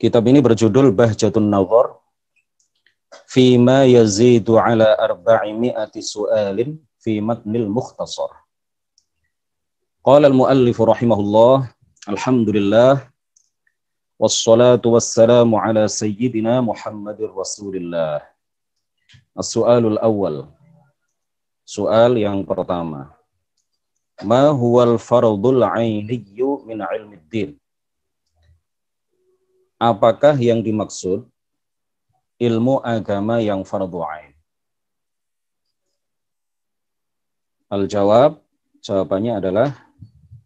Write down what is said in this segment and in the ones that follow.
Kitab ini berjudul Bahjatun Nazar Fima yazidu ala 400 su'alin fi matnil mukhtasar. Qala al-muallif rahimahullah, alhamdulillah wassalatu wassalamu ala sayyidina Muhammadir Rasulillah. As-su'alul awal. Soal yang pertama. Ma huwal fardul 'ainiyyu min 'ilmiddin? Apakah yang dimaksud ilmu agama yang fardhu 'ain? Al-jawab, jawabannya adalah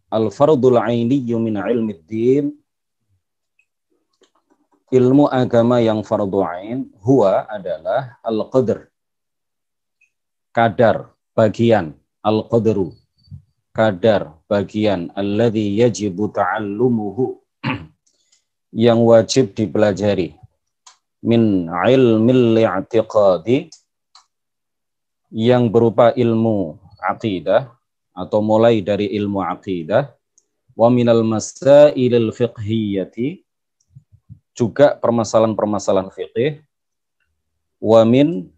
al-fardul 'ainiyyu min 'ilmiddin, ilmu agama yang fardhu 'ain, huwa adalah al-qadr, kadar, bagian, al-qadru, kadar, bagian, alladzi yajibu ta'allumuhu, yang wajib dipelajari, min ilmil i'tiqadi, yang berupa ilmu aqidah atau mulai dari ilmu aqidah, wa minal masailil fiqhiyyati, juga permasalahan-permasalahan fiqih, wa min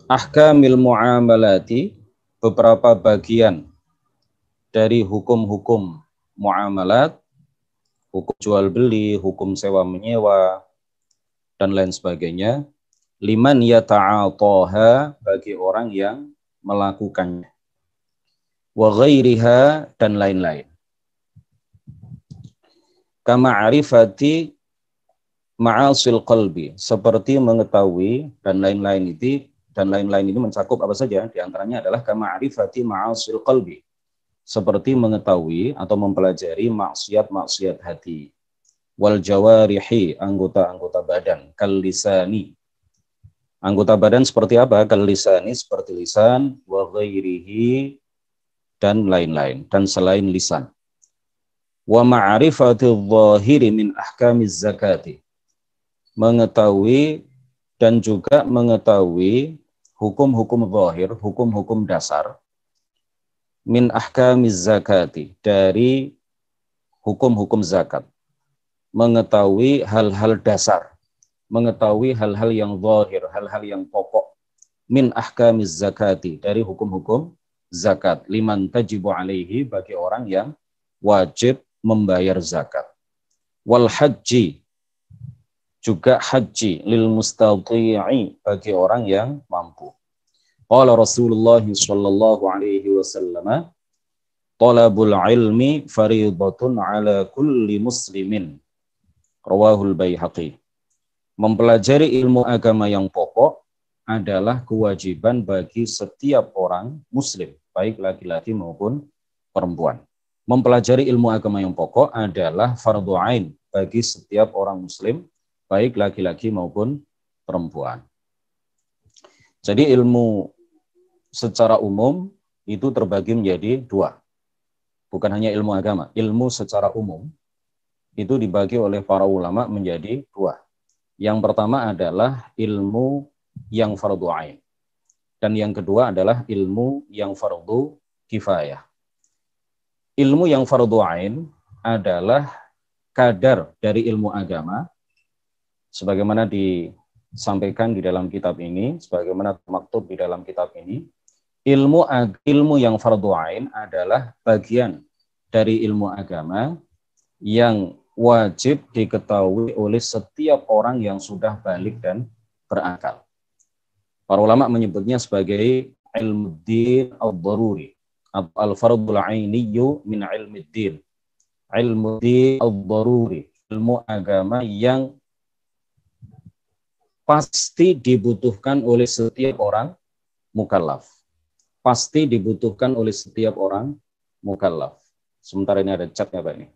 ahkamil muamalati, beberapa bagian dari hukum-hukum muamalat, hukum jual beli, hukum sewa menyewa, dan lain sebagainya. Liman yata'ataha, bagi orang yang melakukannya. Wa ghairiha, dan lain-lain. Kama arifati ma'asil qalbi, seperti mengetahui, dan lain-lain ini mencakup apa saja? Di antaranya adalah kama arifati ma'asil qalbi, seperti mengetahui atau mempelajari maksiat-maksiat hati. Wal jawarihi, anggota-anggota badan. Kal lisani, anggota badan seperti apa? Kal lisani, seperti lisan. Wa ghairihi, dan lain-lain, dan selain lisan. Wa ma'rifatil zahiri min ahkamiz zakati, mengetahui dan juga mengetahui hukum-hukum zahir, hukum-hukum dasar, min ahkamiz zakati, dari hukum-hukum zakat, mengetahui hal-hal dasar, mengetahui hal-hal yang zahir, hal-hal yang pokok, min ahkamiz zakati, dari hukum-hukum zakat, liman tajibu alaihi, bagi orang yang wajib membayar zakat. Wal haji, juga haji, lil mustati'i, bagi orang yang mampu. Qala Rasulullah sallallahu alaihi wasallam, talabul ilmi fariidatun ala kulli muslimin. Rawahul Baihaqi. Mempelajari ilmu agama yang pokok adalah kewajiban bagi setiap orang muslim, baik laki-laki maupun perempuan. Mempelajari ilmu agama yang pokok adalah fardhu ain bagi setiap orang muslim, baik laki-laki maupun perempuan. Jadi ilmu secara umum itu terbagi menjadi dua. Bukan hanya ilmu agama, ilmu secara umum itu dibagi oleh para ulama menjadi dua. Yang pertama adalah ilmu yang fardhu ain, dan yang kedua adalah ilmu yang fardhu kifayah. Ilmu yang fardhu ain adalah kadar dari ilmu agama, sebagaimana disampaikan di dalam kitab ini, sebagaimana maktub di dalam kitab ini. Ilmu yang fardhu ain adalah bagian dari ilmu agama yang wajib diketahui oleh setiap orang yang sudah balik dan berakal. Para ulama menyebutnya sebagai ilmu din al-daruri, atau al-fardul ainiyyu min ilmiddin. Ilmu din al-daruri, ilmu agama yang pasti dibutuhkan oleh setiap orang mukallaf. Pasti dibutuhkan oleh setiap orang mukallaf. Sementara ini ada chatnya Pak ini.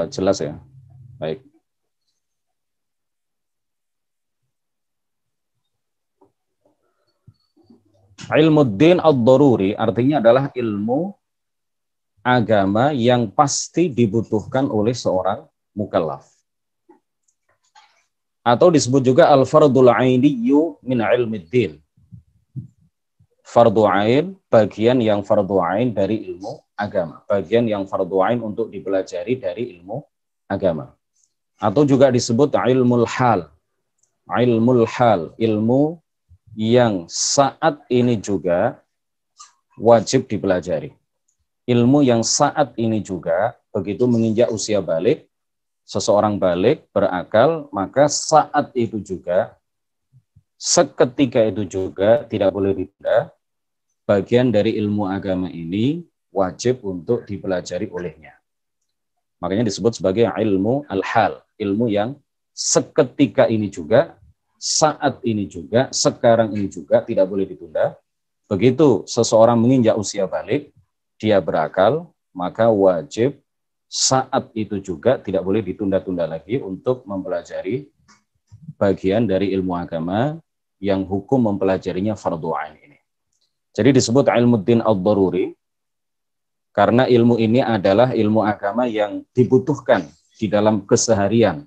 Jelas ya? Baik. Ilmuddin ad-daruri artinya adalah ilmu agama yang pasti dibutuhkan oleh seorang mukallaf. Atau disebut juga al-fardul ainiyyu min ilmiddin. Fardhu ain, bagian yang fardhu ain dari ilmu agama, bagian yang fardhu ain untuk dipelajari dari ilmu agama. Atau juga disebut ilmul hal. Ilmul hal, ilmu yang saat ini juga wajib dipelajari. Ilmu yang saat ini juga begitu menginjak usia balik, seseorang balik, berakal, maka saat itu juga, seketika itu juga tidak boleh ditunda, bagian dari ilmu agama ini wajib untuk dipelajari olehnya. Makanya disebut sebagai ilmu al-hal, ilmu yang seketika ini juga, saat ini juga, sekarang ini juga tidak boleh ditunda. Begitu seseorang menginjak usia balik, dia berakal, maka wajib saat itu juga tidak boleh ditunda-tunda lagi untuk mempelajari bagian dari ilmu agama yang hukum mempelajarinya fardhu ain ini. Jadi disebut ilmu din ad-daruri, karena ilmu ini adalah ilmu agama yang dibutuhkan di dalam keseharian,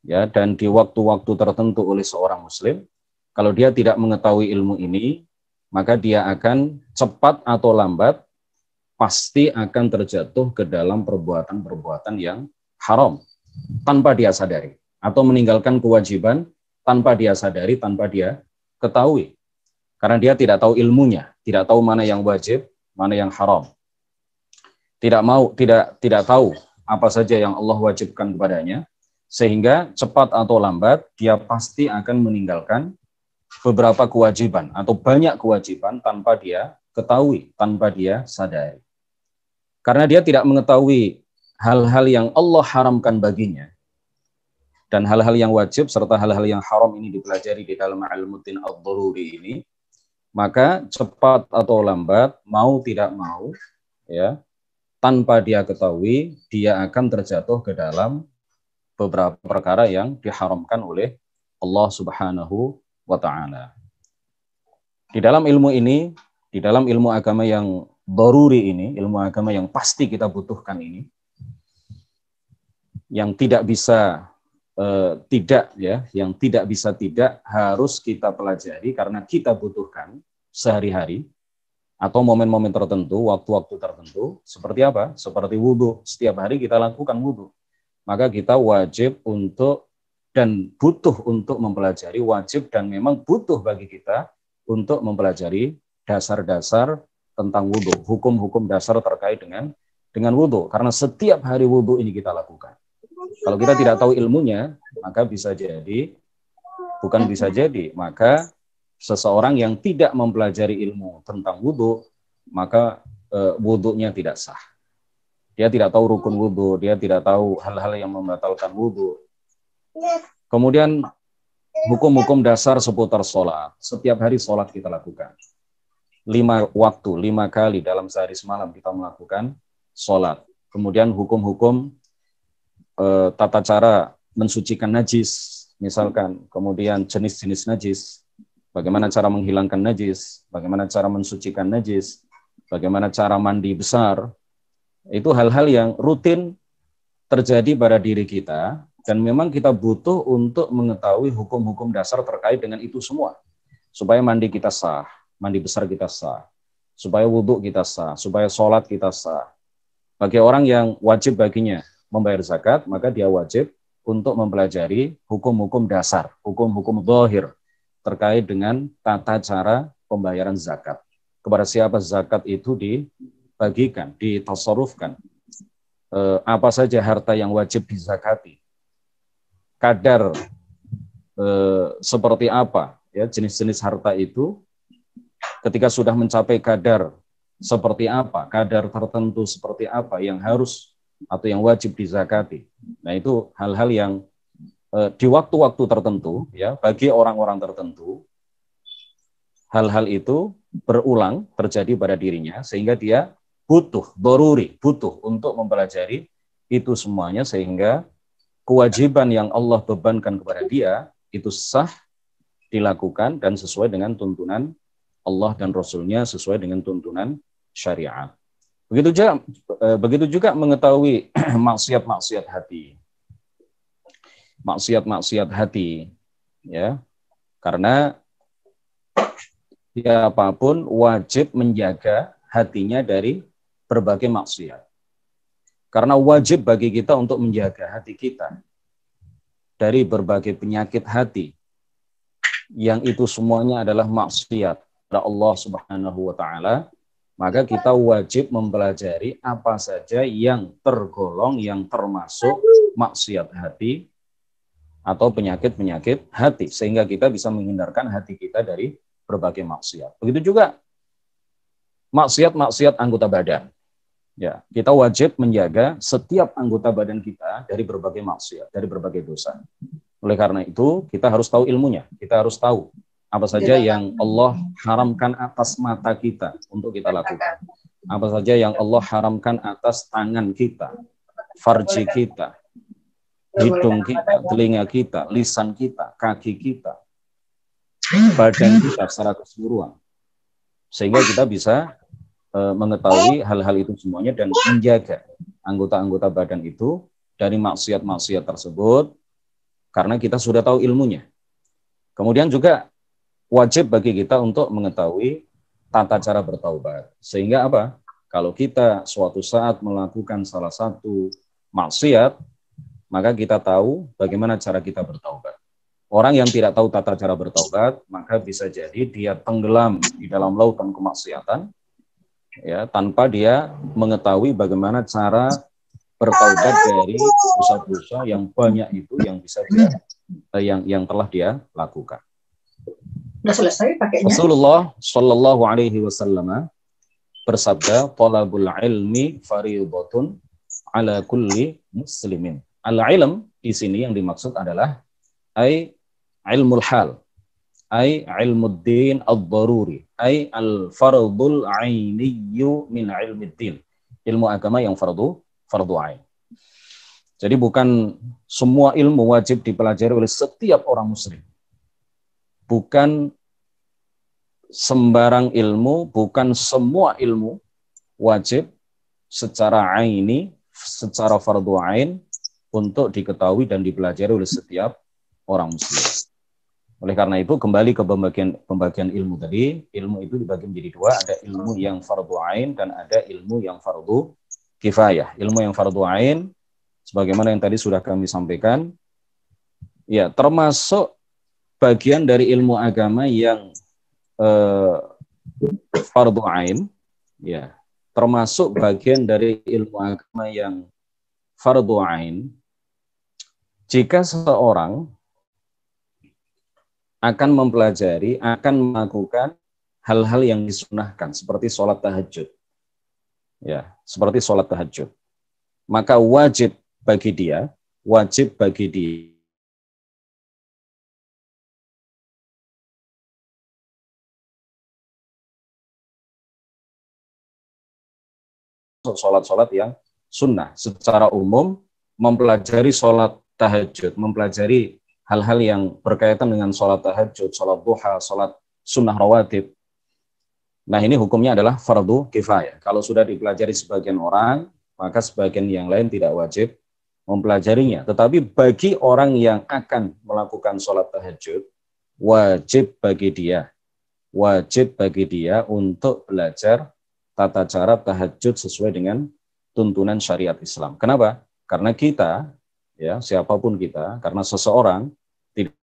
ya, dan di waktu-waktu tertentu oleh seorang muslim. Kalau dia tidak mengetahui ilmu ini, maka dia akan cepat atau lambat pasti akan terjatuh ke dalam perbuatan-perbuatan yang haram tanpa dia sadari, atau meninggalkan kewajiban tanpa dia sadari, tanpa dia ketahui. Karena dia tidak tahu ilmunya, tidak tahu mana yang wajib, mana yang haram. Tidak tahu apa saja yang Allah wajibkan kepadanya, sehingga cepat atau lambat dia pasti akan meninggalkan beberapa kewajiban atau banyak kewajiban tanpa dia ketahui, tanpa dia sadari. Karena dia tidak mengetahui hal-hal yang Allah haramkan baginya, dan hal-hal yang wajib serta hal-hal yang haram ini dipelajari di dalam ilmu din ad-daruri ini, maka cepat atau lambat, mau tidak mau, ya, tanpa dia ketahui, dia akan terjatuh ke dalam beberapa perkara yang diharamkan oleh Allah Subhanahu wa ta'ala. Di dalam ilmu ini, di dalam ilmu agama yang daruri ini, ilmu agama yang pasti kita butuhkan ini, yang tidak bisa tidak harus kita pelajari karena kita butuhkan sehari-hari, atau momen-momen tertentu, waktu-waktu tertentu, seperti apa? Seperti wudhu. Setiap hari kita lakukan wudhu. Maka kita wajib untuk dan butuh untuk mempelajari, wajib dan memang butuh bagi kita untuk mempelajari dasar-dasar tentang wudhu, hukum-hukum dasar terkait dengan wudhu. Karena setiap hari wudhu ini kita lakukan. Kalau kita tidak tahu ilmunya, maka bisa jadi, bukan bisa jadi, maka seseorang yang tidak mempelajari ilmu tentang wudhu, maka wudhunya tidak sah. Dia tidak tahu rukun wudhu, dia tidak tahu hal-hal yang membatalkan wudhu. Kemudian hukum-hukum dasar seputar sholat. Setiap hari sholat kita lakukan. 5 waktu, 5 kali dalam sehari semalam kita melakukan sholat. Kemudian hukum-hukum tata cara mensucikan najis, misalkan. Kemudian jenis-jenis najis. Bagaimana cara menghilangkan najis, bagaimana cara mensucikan najis, bagaimana cara mandi besar. Itu hal-hal yang rutin terjadi pada diri kita, dan memang kita butuh untuk mengetahui hukum-hukum dasar terkait dengan itu semua. Supaya mandi kita sah, mandi besar kita sah, supaya wudhu kita sah, supaya sholat kita sah. Bagi orang yang wajib baginya membayar zakat, maka dia wajib untuk mempelajari hukum-hukum dasar, hukum-hukum zahir, terkait dengan tata cara pembayaran zakat. Kepada siapa zakat itu dibagikan, ditasarrufkan. Apa saja harta yang wajib dizakati. Kadar seperti apa, ya, jenis-jenis harta itu, ketika sudah mencapai kadar seperti apa, kadar tertentu seperti apa yang harus atau yang wajib dizakati. Nah, itu hal-hal yang di waktu-waktu tertentu, ya, bagi orang-orang tertentu, hal-hal itu berulang terjadi pada dirinya, sehingga dia butuh untuk mempelajari itu semuanya, sehingga kewajiban yang Allah bebankan kepada dia itu sah dilakukan dan sesuai dengan tuntunan Allah dan Rasul-Nya, sesuai dengan tuntunan syariat. Begitu juga mengetahui maksiat-maksiat hati. Maksiat-maksiat hati, ya, karena siapapun wajib menjaga hatinya dari berbagai maksiat. Karena wajib bagi kita untuk menjaga hati kita dari berbagai penyakit hati yang itu semuanya adalah maksiat kepada Allah Subhanahu wa taala. Maka kita wajib mempelajari apa saja yang tergolong, yang termasuk maksiat hati atau penyakit-penyakit hati, sehingga kita bisa menghindarkan hati kita dari berbagai maksiat. Begitu juga maksiat-maksiat anggota badan. Ya, kita wajib menjaga setiap anggota badan kita dari berbagai maksiat, dari berbagai dosa. Oleh karena itu, kita harus tahu ilmunya. Kita harus tahu apa saja yang Allah haramkan atas mata kita untuk kita lakukan. Apa saja yang Allah haramkan atas tangan kita, farji kita, hidung kita, telinga kita, lisan kita, kaki kita, badan kita secara keseluruhan. Sehingga kita bisa mengetahui hal-hal itu semuanya dan menjaga anggota-anggota badan itu dari maksiat-maksiat tersebut karena kita sudah tahu ilmunya. Kemudian juga wajib bagi kita untuk mengetahui tata cara bertaubat. Sehingga apa? Kalau kita suatu saat melakukan salah satu maksiat, maka kita tahu bagaimana cara kita bertaubat. Orang yang tidak tahu tata cara bertaubat, maka bisa jadi dia tenggelam di dalam lautan kemaksiatan, ya, tanpa dia mengetahui bagaimana cara bertaubat dari dosa-dosa yang banyak itu yang bisa dia yang telah dia lakukan. Udah selesai pakainya. Rasulullah Shallallahu Alaihi Wasallam bersabda, "Talabul ilmi fardhatun ala kulli muslimin." Al-ilm di sini yang dimaksud adalah ilmul hal, ilmud din ad-daruri, al-fardul ainiyyu min ilmid din. Ilmu agama yang fardu ain. Jadi bukan semua ilmu wajib dipelajari oleh setiap orang muslim. Bukan sembarang ilmu, bukan semua ilmu wajib secara aini, secara fardu ain untuk diketahui dan dipelajari oleh setiap orang muslim. Oleh karena itu kembali ke pembagian ilmu tadi, ilmu itu dibagi menjadi dua, ada ilmu yang fardu ain dan ada ilmu yang fardu kifayah. Ilmu yang fardu ain sebagaimana yang tadi sudah kami sampaikan, ya termasuk bagian dari ilmu agama yang fardu ain, ya termasuk bagian dari ilmu agama yang fardu ain jika seseorang akan mempelajari, akan melakukan hal-hal yang disunahkan seperti sholat tahajud, ya seperti sholat tahajud, maka wajib bagi dia sholat-sholat yang sunnah. Secara umum mempelajari sholat tahajud, mempelajari hal-hal yang berkaitan dengan sholat tahajud, sholat duha, sholat sunnah rawatib. Nah ini hukumnya adalah fardu kifayah. Kalau sudah dipelajari sebagian orang, maka sebagian yang lain tidak wajib mempelajarinya. Tetapi bagi orang yang akan melakukan sholat tahajud, wajib bagi dia untuk belajar tata cara tahajud sesuai dengan tuntunan syariat Islam. Kenapa? Karena kita, ya siapapun kita, karena seseorang tidak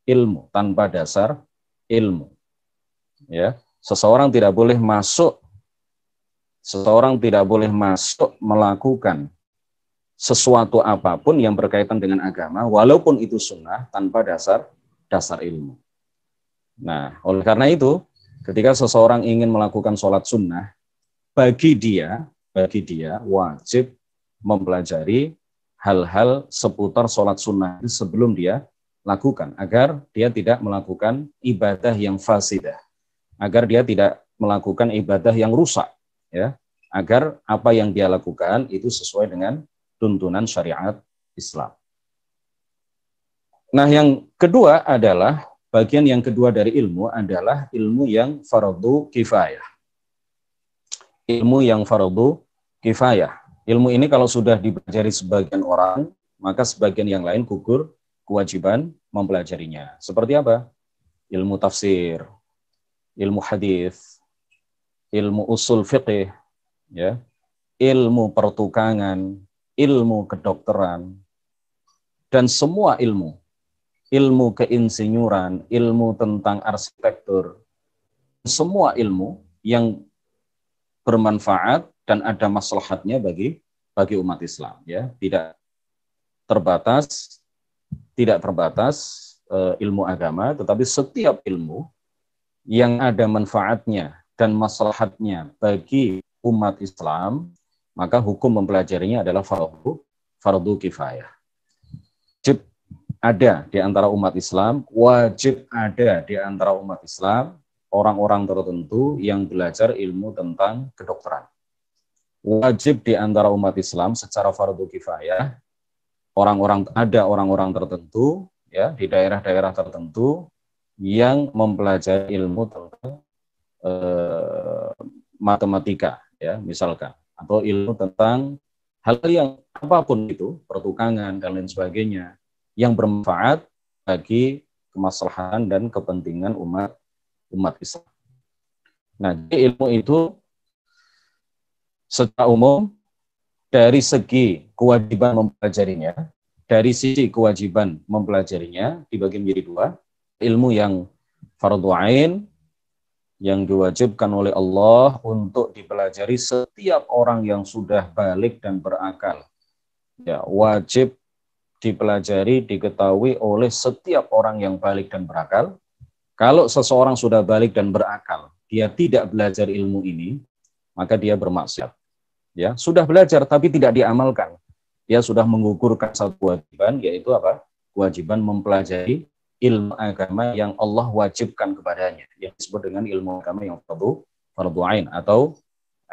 ilmu tanpa dasar ilmu, ya seseorang tidak boleh masuk melakukan sesuatu apapun yang berkaitan dengan agama, walaupun itu sunnah, tanpa dasar ilmu. Nah, oleh karena itu, ketika seseorang ingin melakukan sholat sunnah, bagi dia wajib mempelajari hal-hal seputar sholat sunnah sebelum dia lakukan, agar dia tidak melakukan ibadah yang fasidah, agar dia tidak melakukan ibadah yang rusak, ya, agar apa yang dia lakukan itu sesuai dengan tuntunan syariat Islam. Nah, yang kedua adalah bagian yang kedua dari ilmu adalah ilmu yang fardu kifayah. Ilmu yang fardu kifayah. Ilmu ini kalau sudah dipelajari sebagian orang, maka sebagian yang lain gugur kewajiban mempelajarinya. Seperti apa? Ilmu tafsir, ilmu hadis, ilmu usul fiqih, ya, ilmu pertukangan, ilmu kedokteran, dan semua ilmu, ilmu keinsinyuran, ilmu tentang arsitektur, semua ilmu yang bermanfaat dan ada maslahatnya bagi umat Islam, ya, terbatas tidak terbatas ilmu agama, tetapi setiap ilmu yang ada manfaatnya dan maslahatnya bagi umat Islam, maka hukum mempelajarinya adalah fardu kifayah. Wajib ada di antara umat Islam, wajib ada di antara umat Islam orang-orang tertentu yang belajar ilmu tentang kedokteran. Wajib di antara umat Islam secara fardu kifayah, orang-orang tertentu, ya, di daerah-daerah tertentu yang mempelajari ilmu tentang matematika, ya, misalkan, atau ilmu tentang hal yang apapun itu, pertukangan dan lain sebagainya, yang bermanfaat bagi kemaslahatan dan kepentingan umat Islam. Nah, jadi ilmu itu secara umum dari segi kewajiban mempelajarinya, dari sisi kewajiban mempelajarinya dibagi menjadi dua. Ilmu yang fardhu ain, yang diwajibkan oleh Allah untuk dipelajari setiap orang yang sudah balik dan berakal. Ya, wajib dipelajari, diketahui oleh setiap orang yang balik dan berakal. Kalau seseorang sudah balik dan berakal, dia tidak belajar ilmu ini, maka dia bermaksiat. Ya, sudah belajar tapi tidak diamalkan. Dia sudah menggugurkan satu kewajiban, yaitu apa? Kewajiban mempelajari ilmu agama yang Allah wajibkan kepadanya, yang disebut dengan ilmu agama yang fardhu ain, atau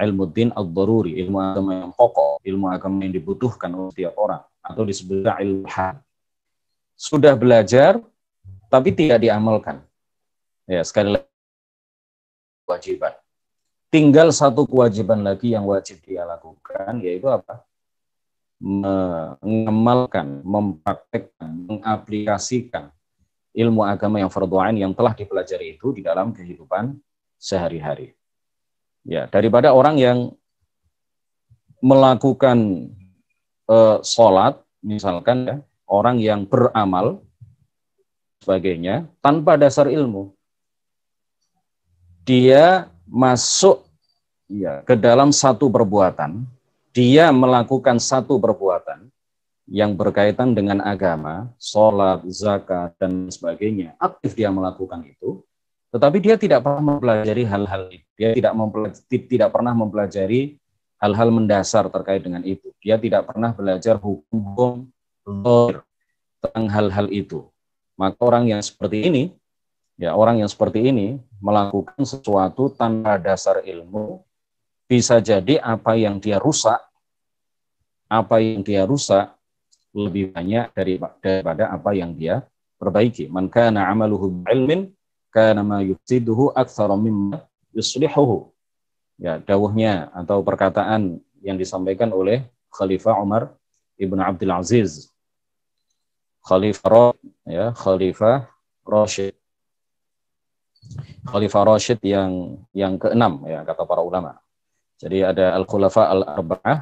ilmu din ad-daruri, ilmu agama yang pokok, ilmu agama yang dibutuhkan oleh setiap orang, atau disebut ilmu hal. Sudah belajar tapi tidak diamalkan. Ya, sekali lagi kewajiban. Tinggal satu kewajiban lagi yang wajib dia lakukan, yaitu apa? Mengamalkan, mempraktekkan, mengaplikasikan ilmu agama yang fardhu ain yang telah dipelajari itu di dalam kehidupan sehari-hari. Ya, daripada orang yang melakukan sholat, misalkan, ya, orang yang beramal sebagainya tanpa dasar ilmu, dia masuk, ya, ke dalam satu perbuatan, dia melakukan satu perbuatan yang berkaitan dengan agama, sholat, zakat, dan sebagainya, aktif dia melakukan itu, tetapi dia tidak pernah mempelajari hal-hal itu. Dia tidak pernah mempelajari hal-hal mendasar terkait dengan itu. Dia tidak pernah belajar hukum-hukum tentang hal-hal itu. Maka orang yang seperti ini, ya, orang yang seperti ini melakukan sesuatu tanpa dasar ilmu, bisa jadi apa yang dia rusak lebih banyak daripada apa yang dia perbaiki. Man kana amaluhu ilmin kana ma yufsiduhu aktsara mimma yuslihuhu. Ya, dawuhnya atau perkataan yang disampaikan oleh Khalifah Umar Ibn Abdul Aziz, Khalifah Rashid yang keenam, ya, kata para ulama. Jadi ada Al-Khulafa Al-Arba'ah,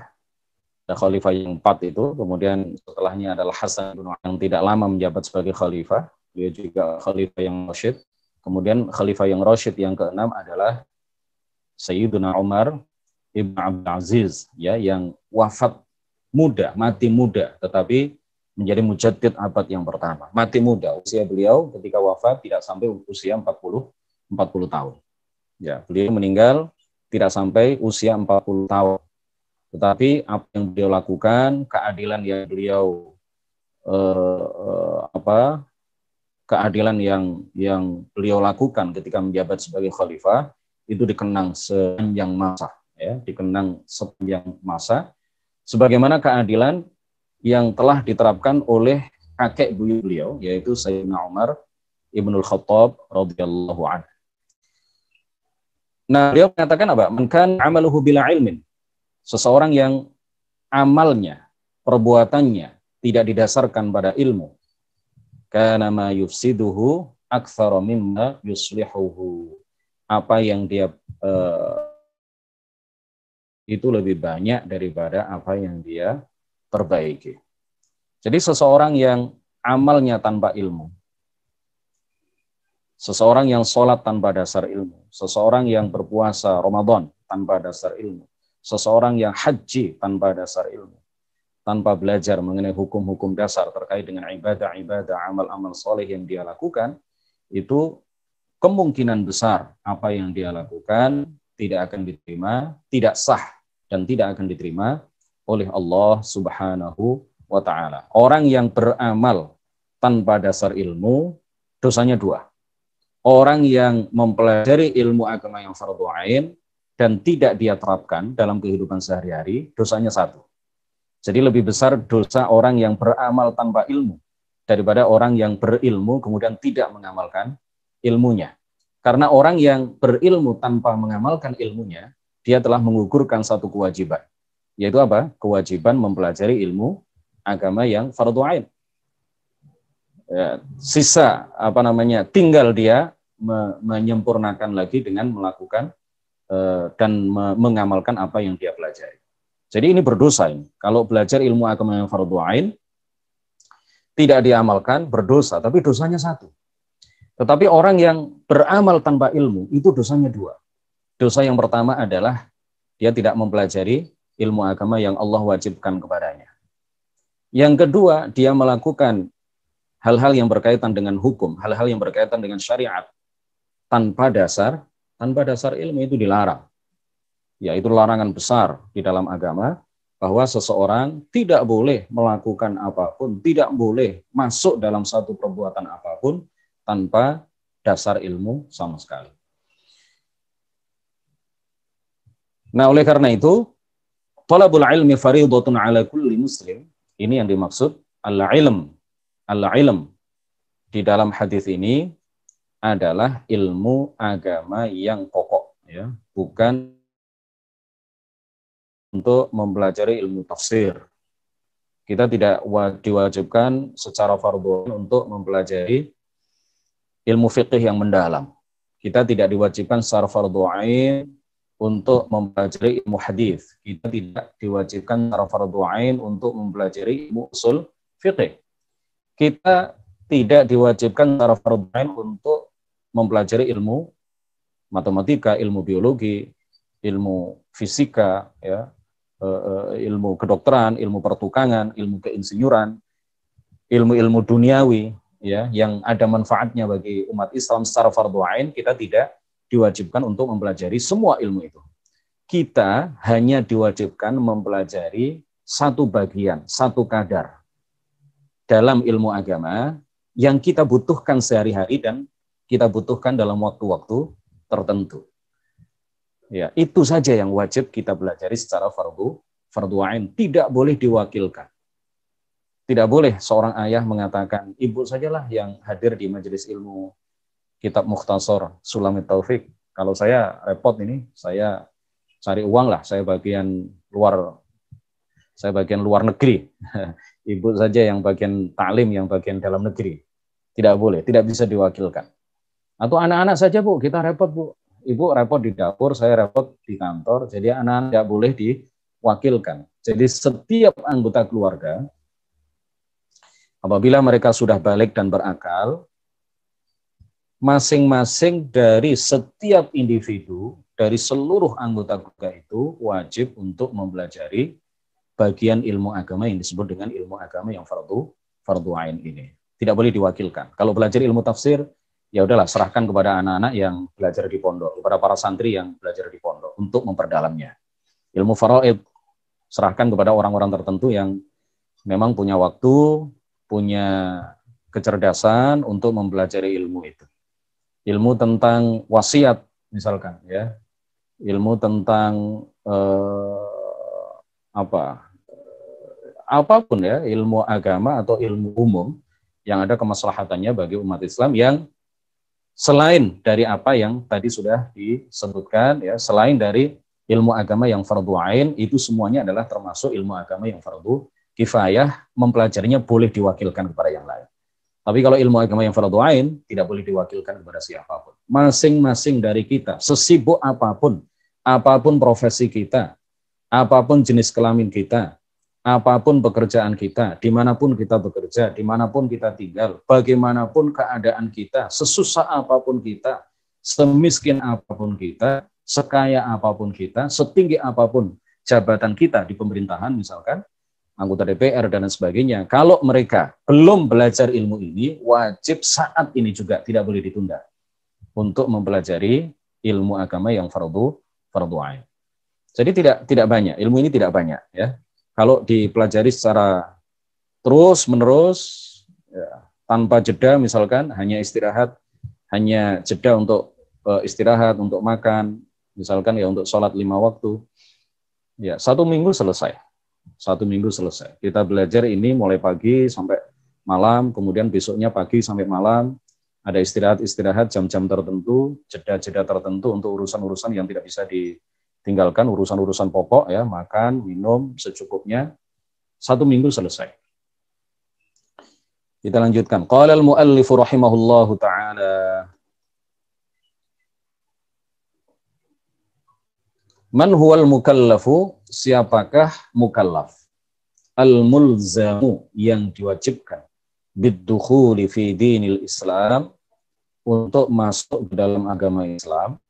ada khalifah yang 4 itu, kemudian setelahnya adalah Hasan bin yang tidak lama menjabat sebagai khalifah, dia juga khalifah yang rasyid. Kemudian khalifah yang rasyid yang keenam adalah Sayyiduna Umar Ibn Abdul Aziz, ya, yang wafat muda, mati muda, tetapi menjadi mujaddid abad yang pertama. Mati muda, usia beliau ketika wafat tidak sampai usia 40 tahun. Ya, beliau meninggal tidak sampai usia 40 tahun. Tetapi apa yang beliau lakukan, keadilan yang beliau keadilan yang beliau lakukan ketika menjabat sebagai khalifah itu dikenang sepanjang masa, ya, dikenang sepanjang masa, sebagaimana keadilan yang telah diterapkan oleh kakek buyut beliau, yaitu Sayyidina Umar Ibnul Khattab radhiyallahu anhu. Nah, beliau mengatakan apa? Man kana amaluhu bila ilmin. Seseorang yang amalnya, perbuatannya tidak didasarkan pada ilmu, kana ma yufsiduhu aktsara mimma yuslihuhu. Apa yang dia itu lebih banyak daripada apa yang dia perbaiki. Jadi seseorang yang amalnya tanpa ilmu, seseorang yang sholat tanpa dasar ilmu, seseorang yang berpuasa Ramadan tanpa dasar ilmu, seseorang yang haji tanpa dasar ilmu, tanpa belajar mengenai hukum-hukum dasar terkait dengan ibadah-ibadah, amal-amal soleh yang dia lakukan, itu kemungkinan besar apa yang dia lakukan tidak akan diterima, tidak sah, dan tidak akan diterima oleh Allah Subhanahu wa Ta'ala. Orang yang beramal tanpa dasar ilmu, dosanya dua. Orang yang mempelajari ilmu agama yang fardhu ain dan tidak dia terapkan dalam kehidupan sehari-hari, dosanya satu. Jadi lebih besar dosa orang yang beramal tanpa ilmu daripada orang yang berilmu kemudian tidak mengamalkan ilmunya. Karena orang yang berilmu tanpa mengamalkan ilmunya, dia telah mengugurkan satu kewajiban. Yaitu apa? Kewajiban mempelajari ilmu agama yang fardhu ain. Ya, sisa tinggal dia menyempurnakan lagi dengan melakukan dan mengamalkan apa yang dia pelajari. Jadi ini berdosa ini. Kalau belajar ilmu agama yang fardhu ain tidak diamalkan berdosa, tapi dosanya satu. Tetapi orang yang beramal tanpa ilmu itu dosanya dua. Dosa yang pertama adalah dia tidak mempelajari ilmu agama yang Allah wajibkan kepadanya. Yang kedua, dia melakukan hal-hal yang berkaitan dengan hukum, hal-hal yang berkaitan dengan syariat tanpa dasar ilmu, itu dilarang. Yaitu larangan besar di dalam agama bahwa seseorang tidak boleh melakukan apapun, tidak boleh masuk dalam satu perbuatan apapun tanpa dasar ilmu sama sekali. Nah, oleh karena itu, talabul ilmi fardhatun ala kulli muslim. Ini yang dimaksud al-ilm. Al-ilm di dalam hadis ini adalah ilmu agama yang pokok, ya, bukan untuk mempelajari ilmu tafsir. Kita tidak diwajibkan secara fardhu untuk mempelajari ilmu fikih yang mendalam. Kita tidak diwajibkan secara fardhu ain untuk mempelajari ilmu hadis. Kita tidak diwajibkan secara fardhu ain untuk mempelajari ilmu usul fikih. Kita tidak diwajibkan secara fardhu ain untuk mempelajari ilmu matematika, ilmu biologi, ilmu fisika, ya, ilmu kedokteran, ilmu pertukangan, ilmu keinsinyuran, ilmu-ilmu duniawi, ya, yang ada manfaatnya bagi umat Islam secara fardhu ain. Kita tidak diwajibkan untuk mempelajari semua ilmu itu. Kita hanya diwajibkan mempelajari satu bagian, satu kadar dalam ilmu agama yang kita butuhkan sehari-hari dan kita butuhkan dalam waktu-waktu tertentu. Ya, itu saja yang wajib kita pelajari secara fardhu ain, tidak boleh diwakilkan. Tidak boleh seorang ayah mengatakan, ibu sajalah yang hadir di majelis ilmu kitab Mukhtasar Sulamit Taufik. Kalau saya repot ini, saya cari uang lah, saya bagian luar negeri. Ibu saja yang bagian taklim, yang bagian dalam negeri. Tidak boleh, tidak bisa diwakilkan. Atau anak-anak saja, Bu, kita repot, Bu. Ibu repot di dapur, saya repot di kantor, jadi anak-anak tidak boleh diwakilkan. Jadi setiap anggota keluarga, apabila mereka sudah balik dan berakal, masing-masing dari setiap individu, dari seluruh anggota keluarga itu wajib untuk mempelajari bagian ilmu agama yang disebut dengan ilmu agama yang fardhu ain ini. Tidak boleh diwakilkan. Kalau belajar ilmu tafsir, ya udahlah, serahkan kepada anak-anak yang belajar di pondok, kepada para santri yang belajar di pondok untuk memperdalamnya. Ilmu faraid serahkan kepada orang-orang tertentu yang memang punya waktu, punya kecerdasan untuk mempelajari ilmu itu. Ilmu tentang wasiat misalkan, ya. Ilmu tentang apapun, ya, ilmu agama atau ilmu umum yang ada kemaslahatannya bagi umat Islam, yang selain dari apa yang tadi sudah disebutkan, ya, selain dari ilmu agama yang fardhu ain, itu semuanya adalah termasuk ilmu agama yang fardhu kifayah, mempelajarinya boleh diwakilkan kepada yang lain. Tapi kalau ilmu agama yang fardhu ain tidak boleh diwakilkan kepada siapapun. Masing-masing dari kita, sesibuk apapun profesi kita, apapun jenis kelamin kita, apapun pekerjaan kita, dimanapun kita bekerja, dimanapun kita tinggal, bagaimanapun keadaan kita, sesusah apapun kita, semiskin apapun kita, sekaya apapun kita, setinggi apapun jabatan kita di pemerintahan misalkan, anggota DPR dan sebagainya, kalau mereka belum belajar ilmu ini, wajib saat ini juga tidak boleh ditunda untuk mempelajari ilmu agama yang fardu ain. Jadi tidak banyak, ilmu ini tidak banyak ya. Kalau dipelajari secara terus menerus ya, tanpa jeda misalkan, hanya istirahat, hanya jeda untuk istirahat, untuk makan, misalkan ya untuk sholat 5 waktu, ya 1 minggu selesai. 1 minggu selesai. Kita belajar ini mulai pagi sampai malam, kemudian besoknya pagi sampai malam, ada istirahat-istirahat jam-jam tertentu, jeda-jeda tertentu untuk urusan-urusan yang tidak bisa ditinggalkan, urusan-urusan pokok ya, makan, minum secukupnya. 1 minggu selesai. Kita lanjutkan. Qala al-muallifu rahimahullahu ta'ala. Man huwal mukallafu, siapakah mukallaf? Al-mulzamu, yang diwajibkan. Biddukhuli fi dinil Islam, untuk masuk ke dalam agama Islam.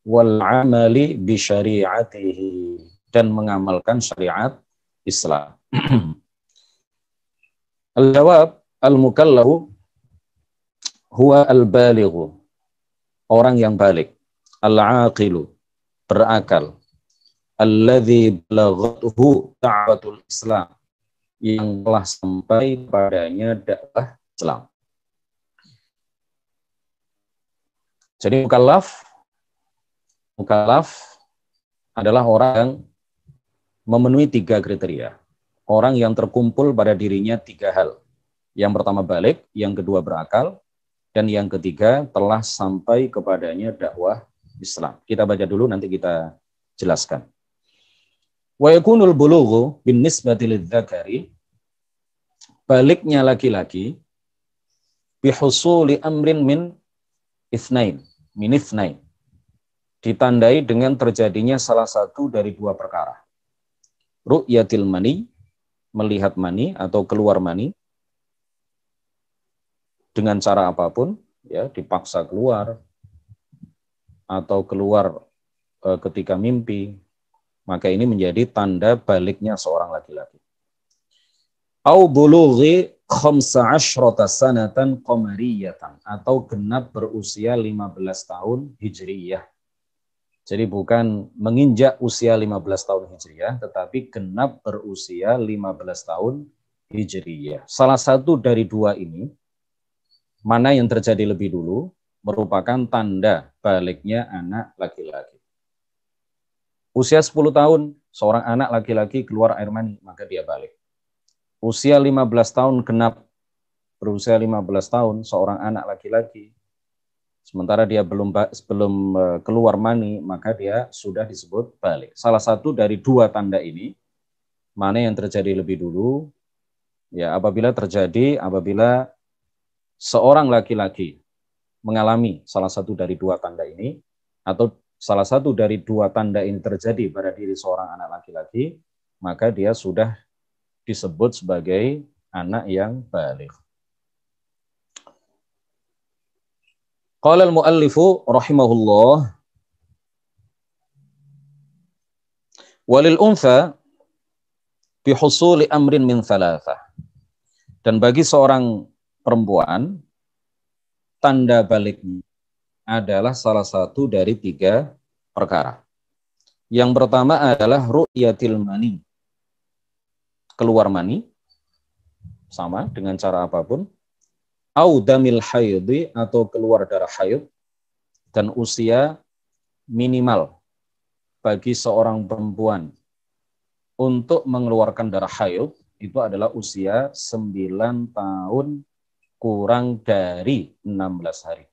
Wal amali bi syari'atihi, dan mengamalkan syariat Islam. Al-jawab, al-mukallafu huwa al-balighu, orang yang balik. Al-aqilu, berakal. Alladzi balaghathu da'watul Islam, yang telah sampai padanya dakwah Islam. Jadi mukallaf adalah orang yang memenuhi 3 kriteria. Orang yang terkumpul pada dirinya 3 hal. Yang pertama balik, yang kedua berakal, dan yang ketiga telah sampai kepadanya dakwah Islam. Kita baca dulu, nanti kita jelaskan. Wa yakunul bulughu bin nisbati lidzakari, baliknya laki-laki, bihusuli amrin min ithnain, ditandai dengan terjadinya salah satu dari 2 perkara. Ru'yatil mani, melihat mani atau keluar mani dengan cara apapun, ya, dipaksa keluar atau keluar ketika mimpi, maka ini menjadi tanda baliknya seorang laki-laki. Au bulughi 15 sanatan qamariyatan, atau genap berusia 15 tahun hijriyah. Jadi bukan menginjak usia 15 tahun hijriyah, tetapi genap berusia 15 tahun hijriyah. Salah satu dari 2 ini, mana yang terjadi lebih dulu, merupakan tanda baliknya anak laki-laki. Usia 10 tahun, seorang anak laki-laki keluar air mani, maka dia balik. Usia 15 tahun genap, berusia 15 tahun, seorang anak laki-laki, sementara dia belum keluar mani, maka dia sudah disebut balik. Salah satu dari 2 tanda ini, mana yang terjadi lebih dulu, ya apabila seorang laki-laki mengalami salah satu dari 2 tanda ini, atau salah satu dari 2 tanda ini terjadi pada diri seorang anak laki-laki, maka dia sudah disebut sebagai anak yang baligh. Qala al-muallifu rahimahullah, walil untha bihusuli amrin min thalathah, dan bagi seorang perempuan tanda baliknya adalah salah satu dari 3 perkara. Yang pertama adalah ru'yatil mani, keluar mani, sama dengan cara apapun, au damil haidhi, atau keluar darah haid, dan usia minimal bagi seorang perempuan untuk mengeluarkan darah haid itu adalah usia 9 tahun kurang dari 16 hari.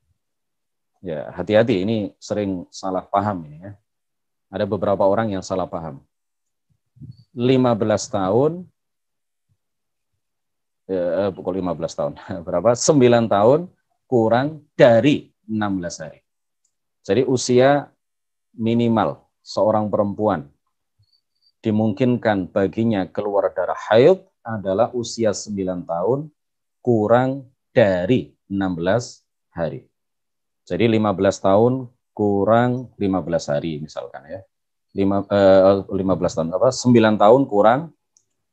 Ya, hati-hati, ini sering salah paham ini ya. Ada beberapa orang yang salah paham. 15 tahun, pukul 15 tahun, berapa? 9 tahun kurang dari 16 hari. Jadi usia minimal seorang perempuan dimungkinkan baginya keluar darah haid adalah usia 9 tahun kurang dari 16 hari. Jadi 15 tahun kurang 15 hari misalkan ya. 15 tahun 9 tahun kurang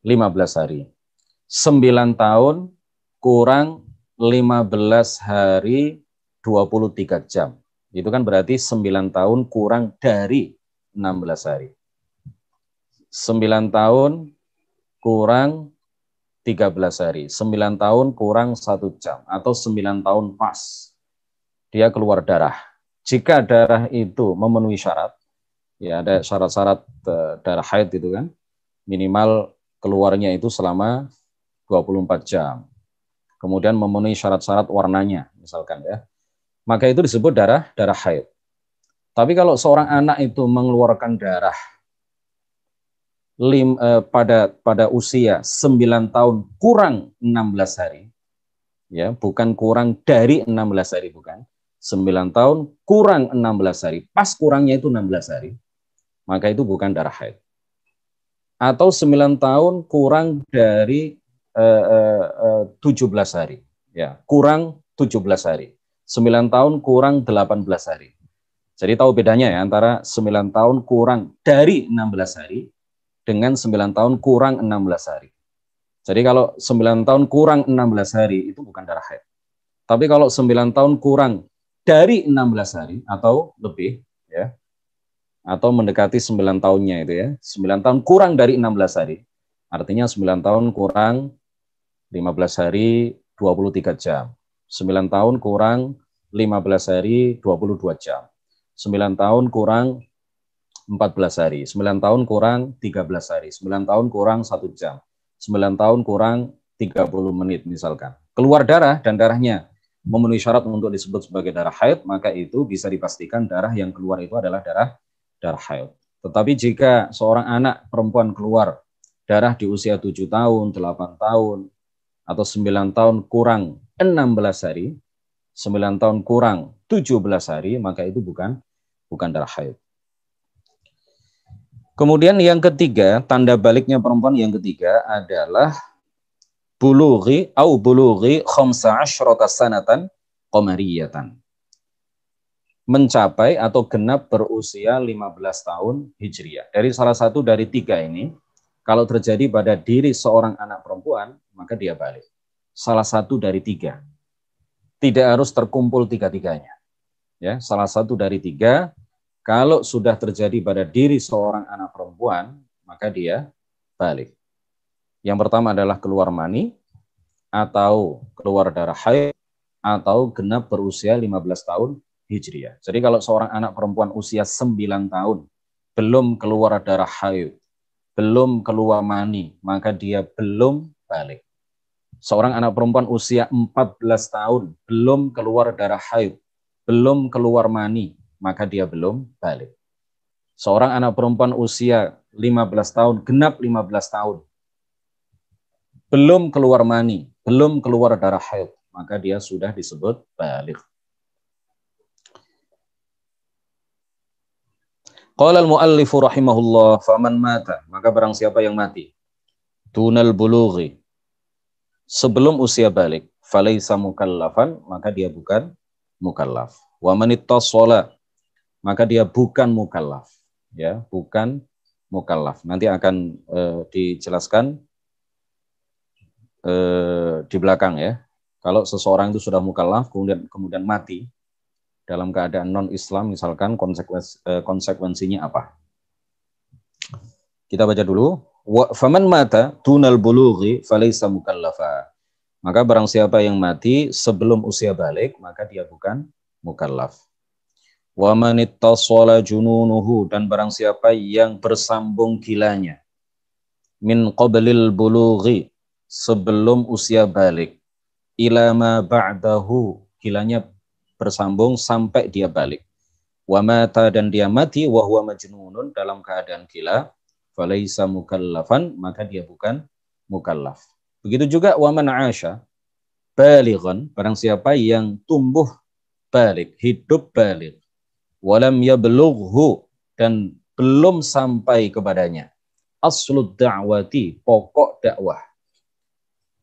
15 hari. 9 tahun kurang 15 hari 23 jam. Itu kan berarti 9 tahun kurang dari 16 hari. 9 tahun kurang 13 hari. 9 tahun kurang 1 jam. Atau 9 tahun pas. Dia keluar darah. Jika darah itu memenuhi syarat, ya ada syarat-syarat darah haid itu kan, minimal keluarnya itu selama 24 jam. Kemudian memenuhi syarat-syarat warnanya, misalkan ya. Maka itu disebut darah haid. Tapi kalau seorang anak itu mengeluarkan darah pada usia 9 tahun kurang 16 hari, ya, bukan kurang dari 16 hari, bukan. 9 tahun kurang 16 hari, pas kurangnya itu 16 hari, maka itu bukan darah haid. Atau 9 tahun kurang dari 17 hari, ya, kurang 17 hari. 9 tahun kurang 18 hari. Jadi tahu bedanya ya antara 9 tahun kurang dari 16 hari dengan 9 tahun kurang 16 hari. Jadi kalau 9 tahun kurang 16 hari itu bukan darah haid. Tapi kalau 9 tahun kurang dari 16 hari atau lebih, ya, atau mendekati 9 tahunnya itu ya, 9 tahun kurang dari 16 hari, artinya 9 tahun kurang 15 hari 23 jam. 9 tahun kurang 15 hari 22 jam. 9 tahun kurang 14 hari, 9 tahun kurang 13 hari, 9 tahun kurang 1 jam, 9 tahun kurang 30 menit misalkan. Keluar darah dan darahnya memenuhi syarat untuk disebut sebagai darah haid, maka itu bisa dipastikan darah yang keluar itu adalah darah haid. Tetapi jika seorang anak perempuan keluar darah di usia 7 tahun, 8 tahun, atau 9 tahun kurang 16 hari, 9 tahun kurang 17 hari, maka itu bukan darah haid. Kemudian yang ketiga, tanda baliknya perempuan yang ketiga adalah bulughi khamsa asyrata sanatan qamariyatan. Mencapai atau genap berusia 15 tahun Hijriah. Dari salah satu dari tiga ini, kalau terjadi pada diri seorang anak perempuan, maka dia balik. Salah satu dari tiga. Tidak harus terkumpul tiga-tiganya. Ya, salah satu dari tiga. Kalau sudah terjadi pada diri seorang anak perempuan, maka dia balik. Yang pertama adalah keluar mani, atau keluar darah haid, atau genap berusia 15 tahun Hijriah. Jadi kalau seorang anak perempuan usia 9 tahun, belum keluar darah haid, belum keluar mani, maka dia belum balik. Seorang anak perempuan usia 14 tahun, belum keluar darah haid, belum keluar mani, maka dia belum balik. Seorang anak perempuan usia 15 tahun, genap 15 tahun, belum keluar mani, belum keluar darah haid, maka dia sudah disebut balik. Qala al-muallifu rahimahullah, faman mata, maka barang siapa yang mati, dunal bulughi, sebelum usia balik, falaisa mukallafan, maka dia bukan mukallaf. Wa man ittasala, maka dia bukan mukallaf, ya, bukan mukallaf. Nanti akan dijelaskan di belakang ya. Kalau seseorang itu sudah mukallaf kemudian mati dalam keadaan non-Islam, misalkan konsekuensinya apa? Kita baca dulu. Wa faman mata dunal bulughi falaisa mukallafa. Maka barang siapa yang mati sebelum usia balik, maka dia bukan mukallaf. Wa man ittasala jununuhu, dan barang siapa yang bersambung gilanya min qablil bulughi, sebelum usia balik, ila ma ba'dahu, gilanya bersambung sampai dia balik. Wa mata, dan dia mati wa huwa majnunun, dalam keadaan gila, falaisa mukallafan, maka dia bukan mukallaf. Begitu juga wa man 'asha balighan, barang siapa yang tumbuh balik, hidup balik, walam yablughu, dan belum sampai kepadanya aslud da'wati, pokok dakwah.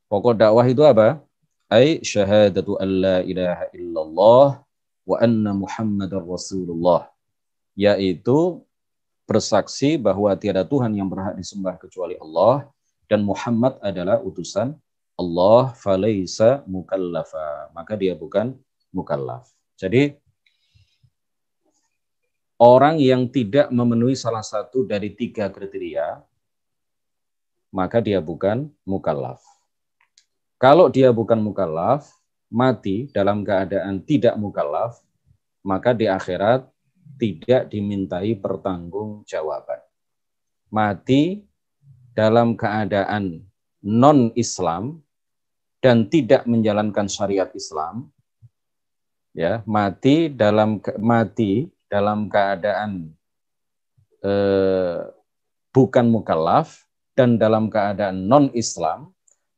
Pokok dakwah itu apa? Ai syahadatu an la ilaha illallah wa anna Muhammadar Rasulullah, yaitu bersaksi bahwa tiada Tuhan yang berhak disembah kecuali Allah dan Muhammad adalah utusan Allah, falaisa mukallafa, maka dia bukan mukallaf. Jadi orang yang tidak memenuhi salah satu dari 3 kriteria, maka dia bukan mukallaf. Kalau dia bukan mukallaf, mati dalam keadaan tidak mukallaf, maka di akhirat tidak dimintai pertanggungjawaban. Mati dalam keadaan non-Islam dan tidak menjalankan syariat Islam, ya, mati dalam keadaan bukan mukallaf dan dalam keadaan non-Islam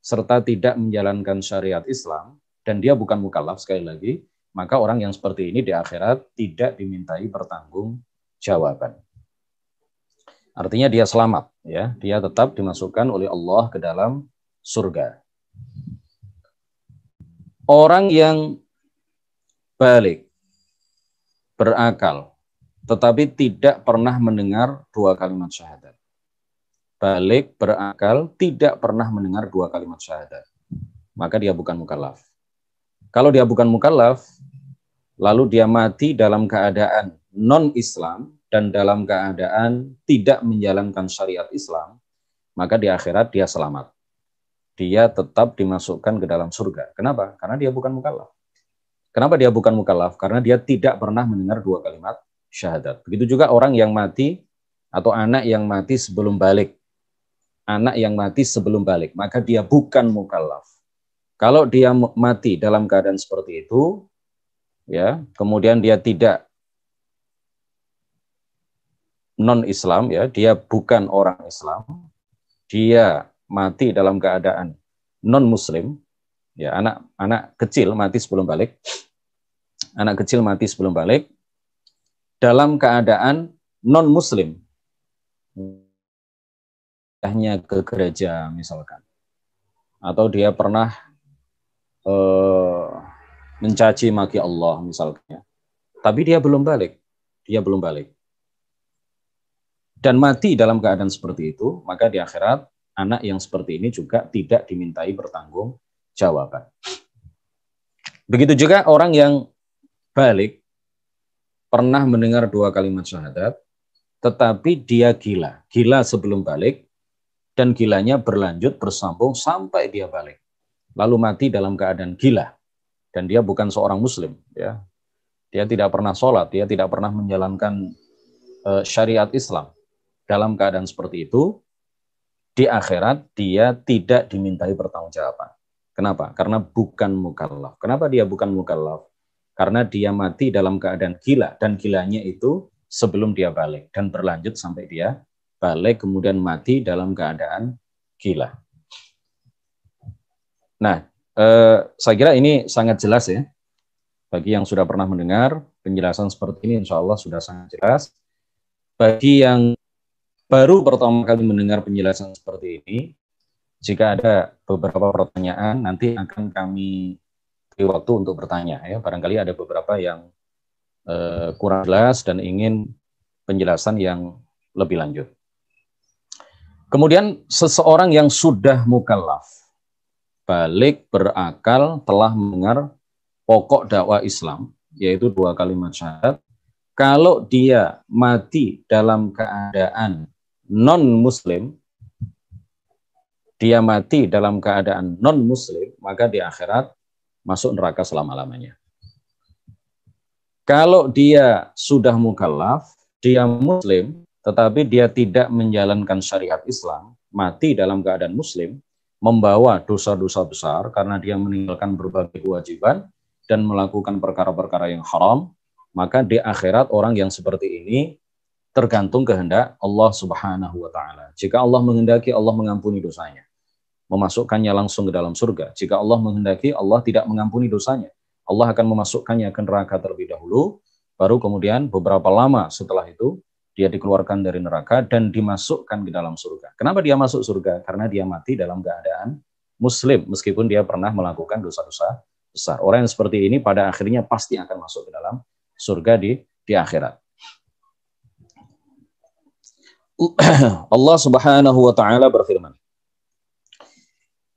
serta tidak menjalankan syariat Islam dan dia bukan mukallaf, sekali lagi, maka orang yang seperti ini di akhirat tidak dimintai pertanggungjawaban. Artinya dia selamat, ya, dia tetap dimasukkan oleh Allah ke dalam surga. Orang yang balik, berakal, tetapi tidak pernah mendengar 2 kalimat syahadat. Balik, berakal, tidak pernah mendengar 2 kalimat syahadat, maka dia bukan mukallaf. Kalau dia bukan mukallaf, lalu dia mati dalam keadaan non-Islam dan dalam keadaan tidak menjalankan syariat Islam, maka di akhirat dia selamat. Dia tetap dimasukkan ke dalam surga. Kenapa? Karena dia bukan mukallaf. Kenapa dia bukan mukallaf? Karena dia tidak pernah mendengar 2 kalimat syahadat. Begitu juga orang yang mati atau anak yang mati sebelum balik. Anak yang mati sebelum balik, maka dia bukan mukallaf. Kalau dia mati dalam keadaan seperti itu, ya, kemudian dia tidak non-Islam, ya, dia bukan orang Islam, dia mati dalam keadaan non-Muslim, ya, anak kecil mati sebelum balik, anak kecil mati sebelum balik, dalam keadaan non-Muslim, hanya ke gereja misalkan, atau dia pernah mencaci maki Allah misalnya, tapi dia belum balik, dan mati dalam keadaan seperti itu, maka di akhirat anak yang seperti ini juga tidak dimintai pertanggungjawaban. Begitu juga orang yang balik, pernah mendengar 2 kalimat syahadat, tetapi dia gila sebelum balik, dan gilanya berlanjut bersambung sampai dia balik, lalu mati dalam keadaan gila, dan dia bukan seorang muslim, ya, dia tidak pernah sholat, dia tidak pernah menjalankan syariat Islam. Dalam keadaan seperti itu, di akhirat dia tidak dimintai pertanggungjawaban. Kenapa? Karena bukan mukallaf. Kenapa dia bukan mukallaf? Karena dia mati dalam keadaan gila, dan gilanya itu sebelum dia balik, dan berlanjut sampai dia balik, kemudian mati dalam keadaan gila. Nah, saya kira ini sangat jelas, ya. Bagi yang sudah pernah mendengar penjelasan seperti ini, insya Allah sudah sangat jelas. Bagi yang baru pertama kali mendengar penjelasan seperti ini, jika ada beberapa pertanyaan, nanti akan kami beri waktu untuk bertanya, ya. Barangkali ada beberapa yang kurang jelas dan ingin penjelasan yang lebih lanjut. Kemudian seseorang yang sudah mukallaf, balik, berakal, telah mendengar pokok dakwah Islam, yaitu 2 kalimat syahadat, kalau dia mati dalam keadaan non-Muslim, maka di akhirat masuk neraka selama-lamanya. Kalau dia sudah mukallaf, dia Muslim, tetapi dia tidak menjalankan syariat Islam, mati dalam keadaan Muslim, membawa dosa-dosa besar karena dia meninggalkan berbagai kewajiban dan melakukan perkara-perkara yang haram, maka di akhirat orang yang seperti ini tergantung kehendak Allah Subhanahu wa Ta'ala. Jika Allah menghendaki, Allah mengampuni dosanya, memasukkannya langsung ke dalam surga. Jika Allah menghendaki, Allah tidak mengampuni dosanya, Allah akan memasukkannya ke neraka terlebih dahulu, baru kemudian beberapa lama setelah itu dia dikeluarkan dari neraka dan dimasukkan ke dalam surga. Kenapa dia masuk surga? Karena dia mati dalam keadaan muslim, meskipun dia pernah melakukan dosa-dosa besar. Orang yang seperti ini pada akhirnya pasti akan masuk ke dalam surga di akhirat. Allah Subhanahu wa taala berfirman,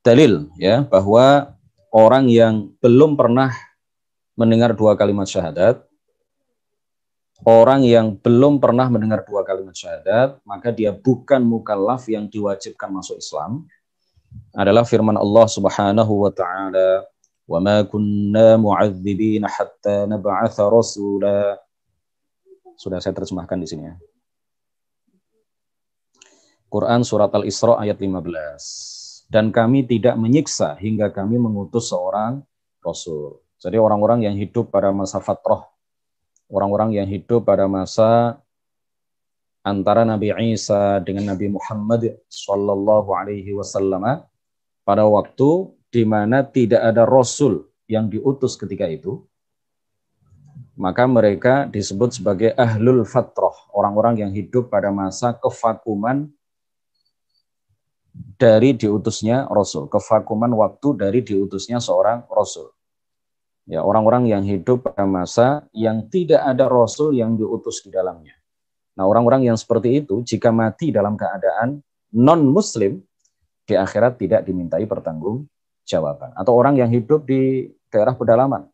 dalil ya bahwa orang yang belum pernah mendengar dua kalimat syahadat, orang yang belum pernah mendengar dua kalimat syahadat, maka dia bukan mukallaf yang diwajibkan masuk Islam, adalah firman Allah Subhanahu wa taala, "Wa ma kunna mu'adzibina hatta nab'atsa rasula." Sudah saya terjemahkan di sini ya. Quran surat Al-Isra ayat 15. Dan kami tidak menyiksa hingga kami mengutus seorang rasul. Jadi orang-orang yang hidup pada masa fatrah, orang-orang yang hidup pada masa antara Nabi Isa dengan Nabi Muhammad sallallahu alaihi wasallam, pada waktu di mana tidak ada rasul yang diutus ketika itu, maka mereka disebut sebagai ahlul fatrah, orang-orang yang hidup pada masa kevakuman dari diutusnya Rasul, kevakuman waktu dari diutusnya seorang Rasul. Ya, orang-orang yang hidup pada masa yang tidak ada Rasul yang diutus di dalamnya. Nah, orang-orang yang seperti itu, jika mati dalam keadaan non-Muslim, di akhirat tidak dimintai pertanggungjawaban. Atau orang yang hidup di daerah pedalaman,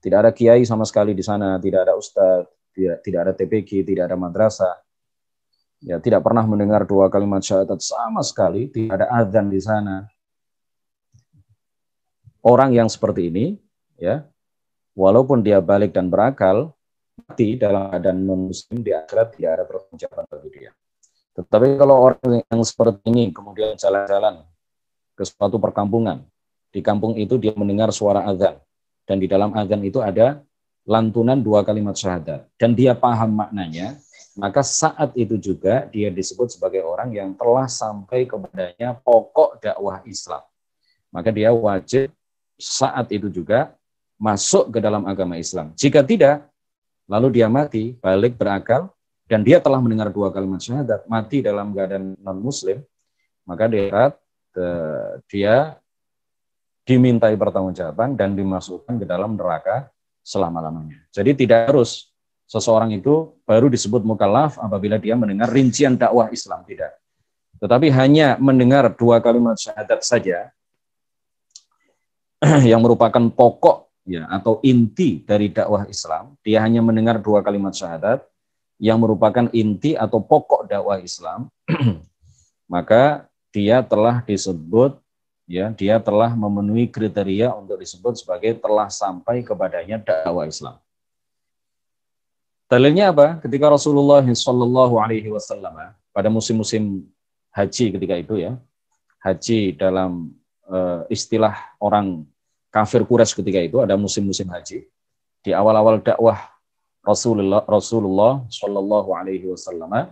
tidak ada kiai sama sekali di sana, tidak ada ustadz, tidak ada TPQ, tidak ada madrasah, ya, tidak pernah mendengar dua kalimat syahadat sama sekali, tidak ada azan di sana. Orang yang seperti ini, ya, walaupun dia balik dan berakal, mati dalam keadaan non-muslim, di akhirat tidak ada pertanggungjawaban bagi dia. Tetapi kalau orang yang seperti ini kemudian jalan-jalan ke suatu perkampungan, di kampung itu dia mendengar suara azan, dan di dalam azan itu ada lantunan dua kalimat syahadat, dan dia paham maknanya, maka saat itu juga dia disebut sebagai orang yang telah sampai kepadanya pokok dakwah Islam. Maka dia wajib saat itu juga masuk ke dalam agama Islam. Jika tidak, lalu dia mati, balik berakal, dan dia telah mendengar dua kalimat syahadat, mati dalam keadaan non-muslim, maka dia dimintai pertanggungjawaban dan dimasukkan ke dalam neraka selama-lamanya. Jadi tidak harus seseorang itu baru disebut mukallaf apabila dia mendengar rincian dakwah Islam, tidak. Tetapi hanya mendengar dua kalimat syahadat saja yang merupakan pokok ya atau inti dari dakwah Islam, dia hanya mendengar dua kalimat syahadat yang merupakan inti atau pokok dakwah Islam, maka dia telah disebut ya, dia telah memenuhi kriteria untuk disebut sebagai telah sampai kepadanya dakwah Islam. Dalilnya apa? Ketika Rasulullah Shallallahu Alaihi Wasallam pada musim-musim haji ketika itu ya, haji dalam istilah orang kafir Quraisy ketika itu ada musim-musim haji. Di awal-awal dakwah Rasulullah Shallallahu Alaihi Wasallam,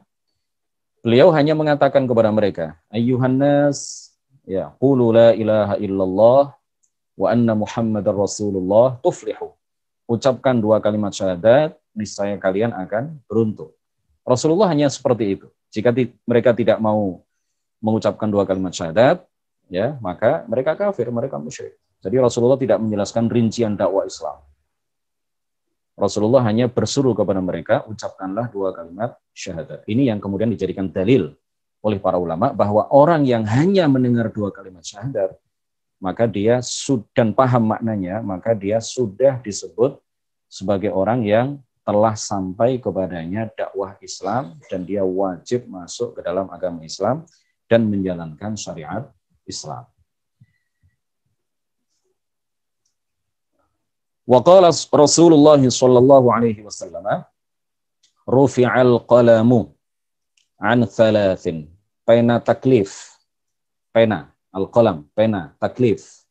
beliau hanya mengatakan kepada mereka, Ayyuhan nas, ya, qulu la ilaha illallah wa anna Muhammadar Rasulullah tuflihu. Ucapkan dua kalimat syahadat, niscaya kalian akan beruntung. Rasulullah hanya seperti itu. Jika mereka tidak mau mengucapkan dua kalimat syahadat, ya, maka mereka kafir, mereka musyrik. Jadi Rasulullah tidak menjelaskan rincian dakwah Islam. Rasulullah hanya bersuruh kepada mereka, ucapkanlah dua kalimat syahadat. Ini yang kemudian dijadikan dalil oleh para ulama bahwa orang yang hanya mendengar dua kalimat syahadat, maka dia dan paham maknanya, maka dia sudah disebut sebagai orang yang telah sampai kepadanya dakwah Islam dan dia wajib masuk ke dalam agama Islam dan menjalankan syariat Islam. Wa qala Rasulullah sallallahu alaihi wasallam, rufi'al qalamu an thalathin. Pena taklif. Pena, al-qalam, pena taklif.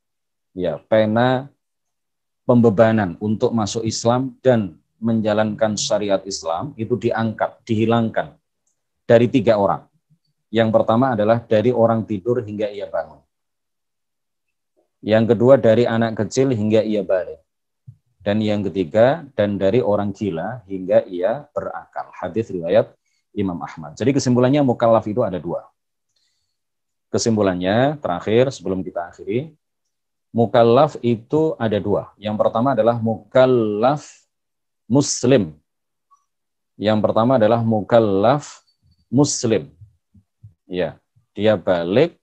Ya, pena pembebanan untuk masuk Islam dan menjalankan syariat Islam itu diangkat, dihilangkan dari 3 orang. Yang pertama adalah dari orang tidur hingga ia bangun. Yang kedua dari anak kecil hingga ia balik. Dan yang ketiga, dan dari orang gila hingga ia berakal. Hadis riwayat Imam Ahmad. Jadi kesimpulannya mukallaf itu ada dua. Kesimpulannya terakhir sebelum kita akhiri, mukallaf itu ada dua. Yang pertama adalah mukallaf muslim. Yang pertama adalah mukallaf muslim. Ya, dia balik,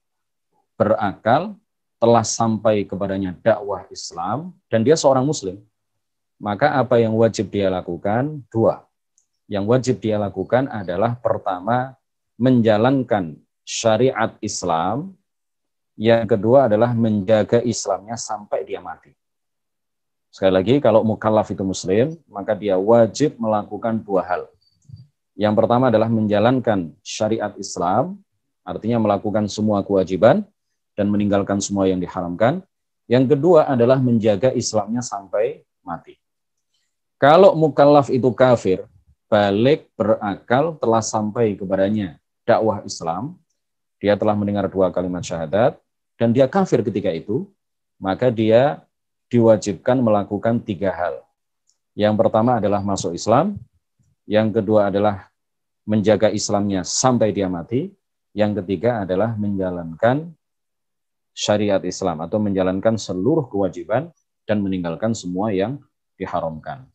berakal, telah sampai kepadanya dakwah Islam, dan dia seorang muslim. Maka apa yang wajib dia lakukan? Dua. Yang wajib dia lakukan adalah pertama, menjalankan syariat Islam. Yang kedua adalah menjaga Islamnya sampai dia mati. Sekali lagi, kalau mukallaf itu muslim, maka dia wajib melakukan dua hal. Yang pertama adalah menjalankan syariat Islam, artinya melakukan semua kewajiban dan meninggalkan semua yang diharamkan. Yang kedua adalah menjaga Islamnya sampai mati. Kalau mukallaf itu kafir, balik, berakal, telah sampai kepadanya dakwah Islam, dia telah mendengar dua kalimat syahadat, dan dia kafir ketika itu, maka dia diwajibkan melakukan tiga hal. Yang pertama adalah masuk Islam, yang kedua adalah menjaga Islamnya sampai dia mati, yang ketiga adalah menjalankan syariat Islam atau menjalankan seluruh kewajiban dan meninggalkan semua yang diharamkan.